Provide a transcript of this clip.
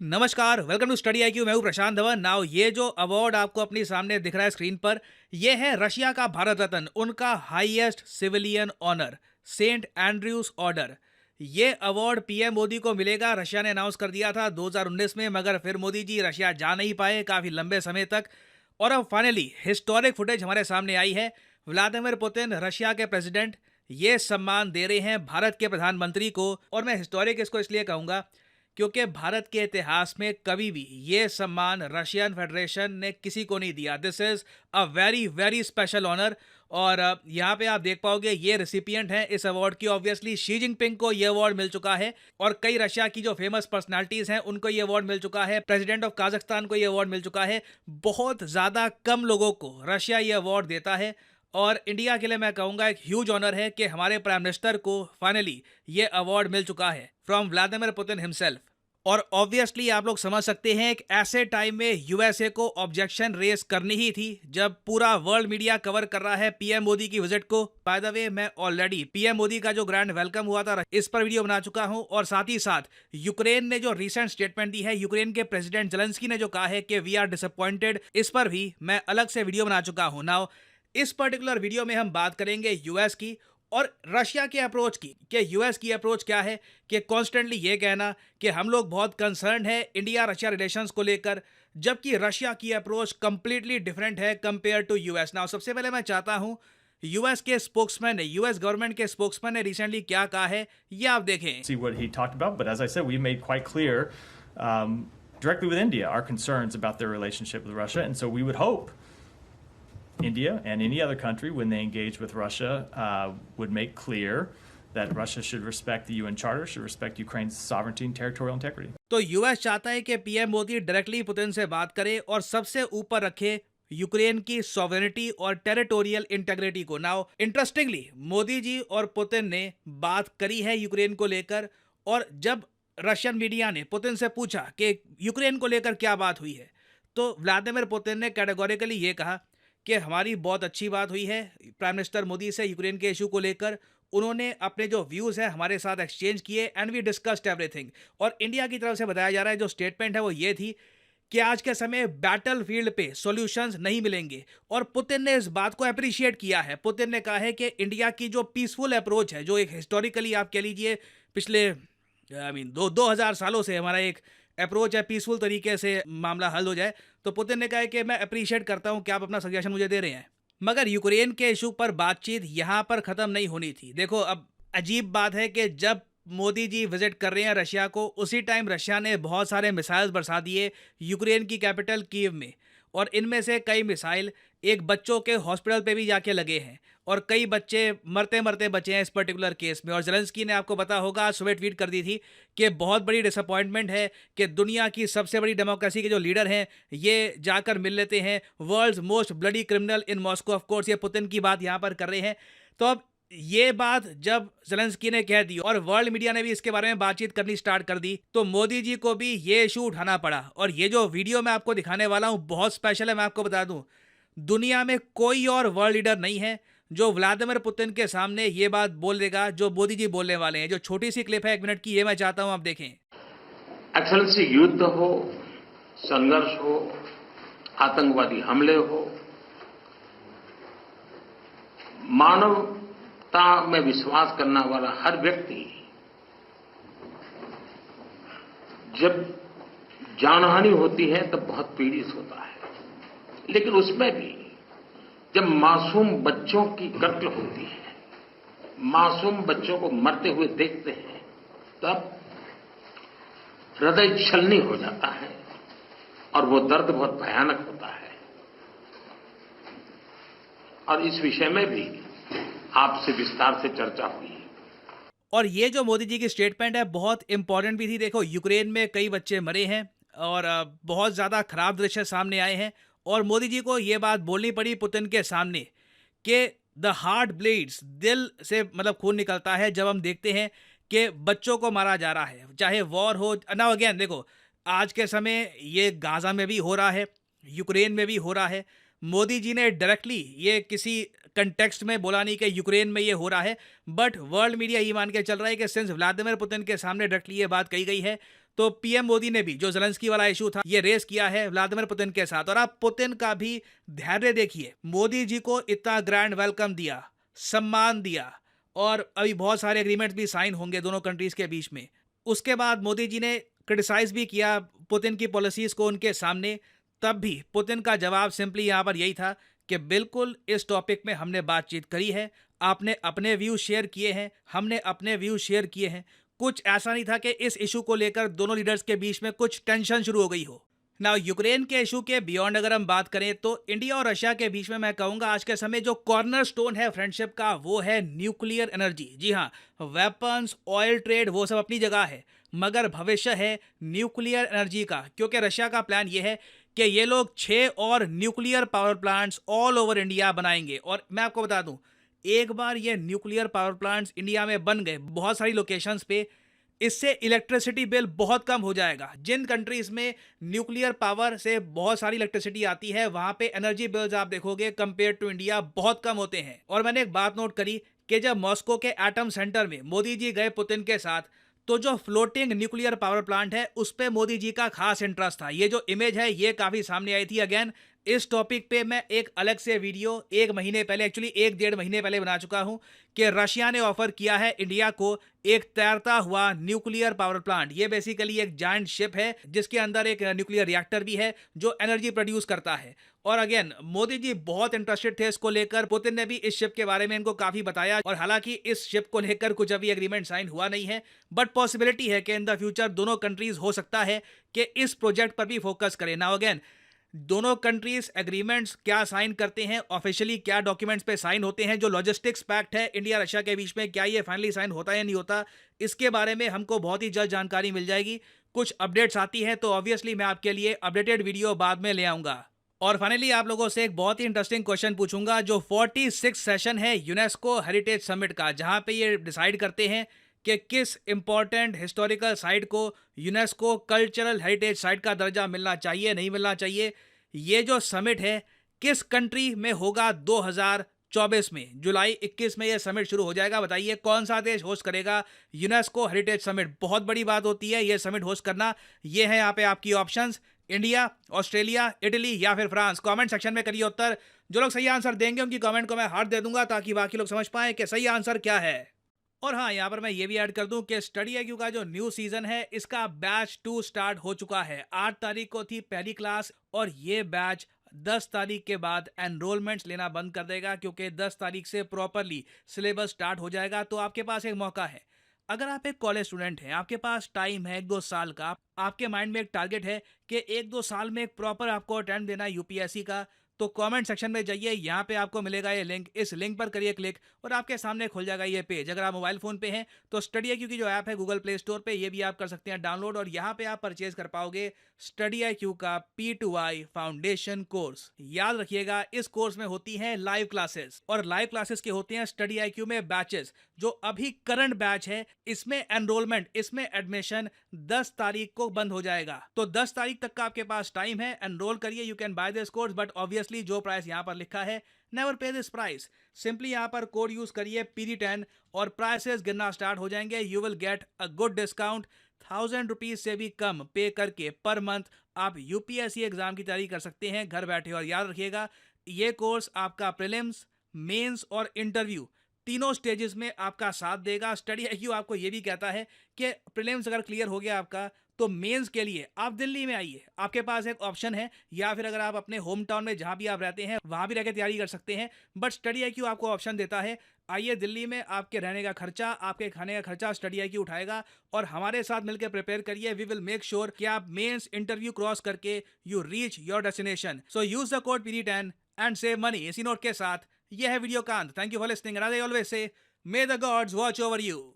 नमस्कार, welcome to study IQ. मैं हूं प्रशांत धवन। नाउ ये जो अवार्ड आपको अपनी सामने दिख रहा है स्क्रीन पर, ये है रशिया का भारत रत्न, उनका highest civilian honour, Saint Andrew's order. ये अवार्ड पीएम मोदी को मिलेगा। रशिया ने अनाउंस कर दिया था 2019 में, मगर फिर मोदी जी रशिया जा नहीं पाए काफ़ी लंबे समय तक। और अब फाइनली हिस्टोरिक फुटेज हमारे सामने आई है। व्लादिमीर पुतिन, रशिया के प्रेसिडेंट, ये सम्मान दे रहे हैं भारत के प्रधानमंत्री को। और मैं हिस्टोरिक इसको इसलिए कहूँगा क्योंकि भारत के इतिहास में कभी भी ये सम्मान रशियन फेडरेशन ने किसी को नहीं दिया। This is a very very special honour. और यहाँ पे आप देख पाओगे ये रिसिपिएंट हैं इस अवार्ड की। ऑब्वियसली शी जिनपिंग को ये अवार्ड मिल चुका है और कई रशिया की जो फेमस पर्सनालिटीज़ हैं उनको ये अवार्ड मिल चुका है। प्रेसिडेंट ऑफ काजाख्स्तान को ये अवार्ड मिल चुका है। बहुत ज़्यादा कम लोगों को रशिया ये अवार्ड देता है और इंडिया के लिए मैं कहूँगा एक ह्यूज ऑनर है कि हमारे प्राइम मिनिस्टर को फाइनली ये अवार्ड मिल चुका है फ्रॉम व्लादिमीर पुतिन हिमसेल्फ। और ऑब्वियसली आप लोग समझ सकते हैं एक ऐसे टाइम में यूएसए को ऑब्जेक्शन रेस करनी ही थी जब पूरा वर्ल्ड मीडिया कवर कर रहा है पीएम मोदी की विजिट को। बाय द वे, मैं ऑलरेडी पीएम मोदी का जो ग्रैंड वेलकम हुआ था इस पर वीडियो बना चुका हूं। और साथ ही साथ यूक्रेन ने जो रिसेंट स्टेटमेंट दी है, यूक्रेन के प्रेसिडेंट जेलेंस्की ने जो कहा है कि वी आर डिसअपॉइंटेड, इस पर भी मैं अलग से वीडियो बना चुका हूं। नाउ इस पर्टिकुलर वीडियो में हम बात करेंगे यूएस की और रशिया के अप्रोच की, कि यूएस की अप्रोच क्या है कि कॉन्स्टेंटली ये कहना कि हम लोग बहुत कंसर्न है इंडिया रशिया रिलेशंस को लेकर, जबकि रशिया की अप्रोच कंप्लीटली डिफरेंट है कंपेयर टू यूएस। नाउ सबसे पहले मैं चाहता हूं यूएस के स्पोक्समैन ने, यूएस गवर्नमेंट के स्पोक्समैन ने रिसेंटली क्या कहा है ये आप देखें। See what he talked about, but as I said, we made quite clear directly with India our concerns about their relationship with Russia, and so we would hope India and any other country, when they engage with Russia, would make clear that Russia should respect the UN Charter, should respect Ukraine's sovereignty and territorial integrity. तो US चाहता है कि PM Modi directly Putin से बात करे और सबसे ऊपर रखे यूक्रेन की सॉवरेनिटी और टेरिटोरियल इंटेग्रिटी को। नाउ इंटरेस्टिंगली मोदी जी और पुतिन ने बात करी है यूक्रेन को लेकर। और जब रशियन मीडिया ने पुतिन से पूछा कि यूक्रेन को लेकर क्या बात हुई है, तो व्लादिमीर पुतिन ने कैटेगोरिकली ये कहा कि हमारी बहुत अच्छी बात हुई है प्राइम मिनिस्टर मोदी से यूक्रेन के इशू को लेकर। उन्होंने अपने जो व्यूज़ हैं हमारे साथ एक्सचेंज किए एंड वी डिस्कस्ड एवरीथिंग। और इंडिया की तरफ से बताया जा रहा है जो स्टेटमेंट है वो ये थी कि आज के समय बैटल फील्ड पे सॉल्यूशंस नहीं मिलेंगे। और पुतिन ने इस बात को अप्रिशिएट किया है। पुतिन ने कहा है कि इंडिया की जो पीसफुल अप्रोच है, जो एक हिस्टोरिकली आप कह लीजिए पिछले दो हजार सालों से हमारा एक अप्रोच है पीसफुल तरीके से मामला हल हो जाए, तो पुतिन ने कहा है कि मैं अप्रिशिएट करता हूं कि आप अपना सजेशन मुझे दे रहे हैं। मगर यूक्रेन के इशू पर बातचीत यहां पर ख़त्म नहीं होनी थी। देखो, अब अजीब बात है कि जब मोदी जी विजिट कर रहे हैं रशिया को, उसी टाइम रशिया ने बहुत सारे मिसाइल्स बरसा दिए यूक्रेन की कैपिटल कीव में। और इनमें से कई मिसाइल एक बच्चों के हॉस्पिटल पे भी जाके लगे हैं और कई बच्चे मरते मरते बचे हैं इस पर्टिकुलर केस में। और जेलेंस्की ने, आपको पता होगा, सुबह ट्वीट कर दी थी कि बहुत बड़ी डिसअपॉइंटमेंट है कि दुनिया की सबसे बड़ी डेमोक्रेसी के जो लीडर हैं ये जाकर मिल लेते हैं world's most bloody criminal in Moscow. Of course ये पुतिन की बात यहाँ पर कर रहे हैं। तो अब ये बात जब जेलेंस्की ने कह दी और वर्ल्ड मीडिया ने भी इसके बारे में बातचीत करनी स्टार्ट कर दी, तो मोदी जी को भी ये इशू उठाना पड़ा। और ये जो वीडियो मैं आपको दिखाने वाला हूँ बहुत स्पेशल है। मैं आपको बता दूं, दुनिया में कोई और वर्ल्ड लीडर नहीं है जो व्लादिमीर पुतिन के सामने ये बात बोल देगा जो मोदी जी बोलने वाले हैं। जो छोटी सी क्लिप है 1 मिनट की, ये मैं चाहता हूं आप देखें। एक्सेलेंसी, युद्ध हो, संघर्ष हो, आतंकवादी हमले हो, मानवता में विश्वास करने वाला हर व्यक्ति जब जानहानि होती है तब बहुत पीड़ित होता है। लेकिन उसमें भी जब मासूम बच्चों की कत्ल होती है, मासूम बच्चों को मरते हुए देखते हैं, तब हृदय छलनी हो जाता है और वो दर्द बहुत भयानक होता है। और इस विषय में भी आपसे विस्तार से चर्चा हुई। और ये जो मोदी जी की स्टेटमेंट है बहुत इंपॉर्टेंट भी थी। देखो, यूक्रेन में कई बच्चे मरे हैं और बहुत ज़्यादा खराब दृश्य सामने आए हैं। और मोदी जी को ये बात बोलनी पड़ी पुतिन के सामने कि द हार्ट ब्लीड्स, दिल से मतलब खून निकलता है जब हम देखते हैं कि बच्चों को मारा जा रहा है, चाहे वॉर हो ना। अगेन देखो, आज के समय ये गाज़ा में भी हो रहा है, यूक्रेन में भी हो रहा है। मोदी जी ने डायरेक्टली ये किसी कंटेक्स्ट में बोला नहीं कि यूक्रेन में ये हो रहा है, बट वर्ल्ड मीडिया ये मान के चल रहा है कि सिंस व्लादिमीर पुतिन के सामने डायरेक्टली ये बात कही गई है, तो पीएम मोदी ने भी जो ज़ेलेंस्की वाला इशू था ये रेस किया है व्लादिमीर पुतिन के साथ। और आप पुतिन का भी धैर्य देखिए, मोदी जी को इतना ग्रैंड वेलकम दिया, सम्मान दिया, और अभी बहुत सारे एग्रीमेंट्स भी साइन होंगे दोनों कंट्रीज के बीच में। उसके बाद मोदी जी ने क्रिटिसाइज भी किया पुतिन की पॉलिसीज को उनके सामने। तब भी पुतिन का जवाब सिंपली यहाँ पर यही था कि बिल्कुल इस टॉपिक में हमने बातचीत करी है, आपने अपने व्यू शेयर किए हैं, हमने अपने व्यू शेयर किए हैं। कुछ ऐसा नहीं था कि इस इशू को लेकर दोनों लीडर्स के बीच में कुछ टेंशन शुरू हो गई हो। नाउ यूक्रेन के इशू के बियॉन्ड अगर हम बात करें तो इंडिया और रशिया के बीच में मैं कहूंगा आज के समय जो कॉर्नर स्टोन है फ्रेंडशिप का वो है न्यूक्लियर एनर्जी। जी हाँ, वेपन्स, ऑयल ट्रेड वो सब अपनी जगह है, मगर भविष्य है न्यूक्लियर एनर्जी का, क्योंकि रशिया का प्लान ये है कि ये लोग 6 और nuclear power plants all over India बनाएंगे। और मैं आपको बता दूं, एक बार ये न्यूक्लियर पावर प्लांट्स इंडिया में बन गए बहुत सारी लोकेशंस पे, इससे इलेक्ट्रिसिटी बिल बहुत कम हो जाएगा। जिन कंट्रीज में न्यूक्लियर पावर से बहुत सारी इलेक्ट्रिसिटी आती है वहां पे एनर्जी बिल्स आप देखोगे कंपेयर टू इंडिया बहुत कम होते हैं। और मैंने एक बात नोट करी कि जब मॉस्को के एटम सेंटर में मोदी जी गए पुतिन के साथ, तो जो फ्लोटिंग न्यूक्लियर पावर प्लांट है उस पे मोदी जी का खास इंटरेस्ट था। ये जो इमेज है ये काफी सामने आई थी। अगेन इस टॉपिक पे मैं एक अलग से वीडियो 1 महीने पहले, एक्चुअली 1-1.5 महीने पहले बना चुका हूं कि रशिया ने ऑफर किया है इंडिया को एक तैरता हुआ न्यूक्लियर पावर प्लांट। ये बेसिकली एक जायंट शिप है जिसके अंदर एक न्यूक्लियर रिएक्टर भी है जो एनर्जी प्रोड्यूस करता है। और अगेन मोदी जी बहुत इंटरेस्टेड थे इसको लेकर। पुतिन ने भी इस शिप के बारे में इनको काफी बताया, और हालांकि इस शिप को लेकर कुछ अभी एग्रीमेंट साइन हुआ नहीं है, बट पॉसिबिलिटी है कि इन द फ्यूचर दोनों कंट्रीज हो सकता है कि इस प्रोजेक्ट पर भी फोकस करें। नाउ अगेन दोनों कंट्रीज एग्रीमेंट्स क्या साइन करते हैं, ऑफिशियली क्या डॉक्यूमेंट्स पे साइन होते हैं, जो लॉजिस्टिक्स पैक्ट है इंडिया रशिया के बीच में, क्या ये फाइनली साइन होता है या नहीं होता, इसके बारे में हमको बहुत ही जल्द जानकारी मिल जाएगी। कुछ अपडेट्स आती है तो ऑब्वियसली मैं आपके लिए अपडेटेड वीडियो बाद में ले आऊंगा। और फाइनली आप लोगों से एक बहुत ही इंटरेस्टिंग क्वेश्चन पूछूंगा। जो 46 सेशन है यूनेस्को हेरिटेज समिट का, जहां पे ये डिसाइड करते हैं कि किस इंपॉर्टेंट हिस्टोरिकल साइट को यूनेस्को कल्चरल हेरिटेज साइट का दर्जा मिलना चाहिए, नहीं मिलना चाहिए, ये जो समिट है किस कंट्री में होगा 2024 में। जुलाई 21 में ये समिट शुरू हो जाएगा। बताइए कौन सा देश होस्ट करेगा यूनेस्को हेरिटेज समिट। बहुत बड़ी बात होती है ये समिट होस्ट करना। ये है यहाँ पे आपकी ऑप्शंस, इंडिया, ऑस्ट्रेलिया, इटली या फिर फ्रांस। कमेंट सेक्शन में करिए उत्तर। जो लोग सही आंसर देंगे उनकी कमेंट को मैं हार्ट दे दूंगा ताकि बाकी लोग समझ पाएं कि सही आंसर क्या है। और हाँ, यहाँ पर मैं ये भी ऐड कर दूं कि स्टडी IQ का जो न्यू सीजन है इसका बैच 2 स्टार्ट हो चुका है। 8 तारीख को थी पहली क्लास, और ये बैच 10 तारीख के बाद एनरोलमेंट्स लेना बंद कर देगा, क्योंकि 10 तारीख से प्रॉपरली सिलेबस स्टार्ट हो जाएगा। तो आपके पास एक मौका है, अगर आप एक कॉलेज स्टूडेंट हैं, आपके पास टाइम है 1-2 साल का, आपके माइंड में एक टारगेट है कि 1-2 साल में एक प्रॉपर आपको अटेम्प्ट देना है UPSC का, तो कमेंट सेक्शन में जाइए, यहाँ पे आपको मिलेगा ये लिंक, इस लिंक पर करिए क्लिक और आपके सामने खुल जाएगा ये पेज। अगर आप मोबाइल फोन पे हैं तो स्टडी IQ की जो ऐप है गूगल प्ले स्टोर पे, ये भी आप कर सकते हैं डाउनलोड, और यहाँ पे आप परचेज कर पाओगे स्टडी IQ का P2I फाउंडेशन कोर्स। याद रखिएगा इस कोर्स में होती हैं लाइव क्लासेस, और लाइव क्लासेस के होते हैं स्टडी IQ में बैचेस। जो अभी करंट बैच है इसमें एनरोलमेंट, इसमें एडमिशन 10 तारीख को बंद हो जाएगा। तो 10 तारीख तक का आपके पास टाइम है, एनरोल करिए, you can by this course. But obviously जो प्राइस यहाँ पर लिखा है, नेवर पे दिस प्राइस। सिंपली यहाँ पर कोड यूज करिए PD10 और प्राइसेस गिरना स्टार्ट हो जाएंगे। You will get a good discount. 1000 rupees से भी कम पे करके पर मंथ आप UPSC एग्जाम की तैयारी कर सकते हैं घर बैठे। और याद रखिएगा ये कोर्स आपका प्रीलिम्स, मेंस और इंटरव्यू तीनों स्टेजेस में आपका साथ देगा। स्टडी IQ आपको ये भी कहता है कि प्रीलिम्स अगर क्लियर हो गया आपका, तो मेंस के लिए आप दिल्ली में आइए, आपके पास एक ऑप्शन है, या फिर अगर आप अपने होम टाउन में जहां भी आप रहते हैं वहां भी रहकर तैयारी कर सकते हैं। बट स्टडी IQ आपको ऑप्शन देता है, आइए दिल्ली में, आपके रहने का खर्चा, आपके खाने का खर्चा स्टडी IQ उठाएगा, और हमारे साथ मिलकर प्रिपेयर करिए। वी विल मेक श्योर कि आप मेंस इंटरव्यू क्रॉस करके you reach your destination. So use the code PD10 and save money. इसी नोट के साथ यह है video Kant. Thank you for listening, and I always say, may the gods watch over you.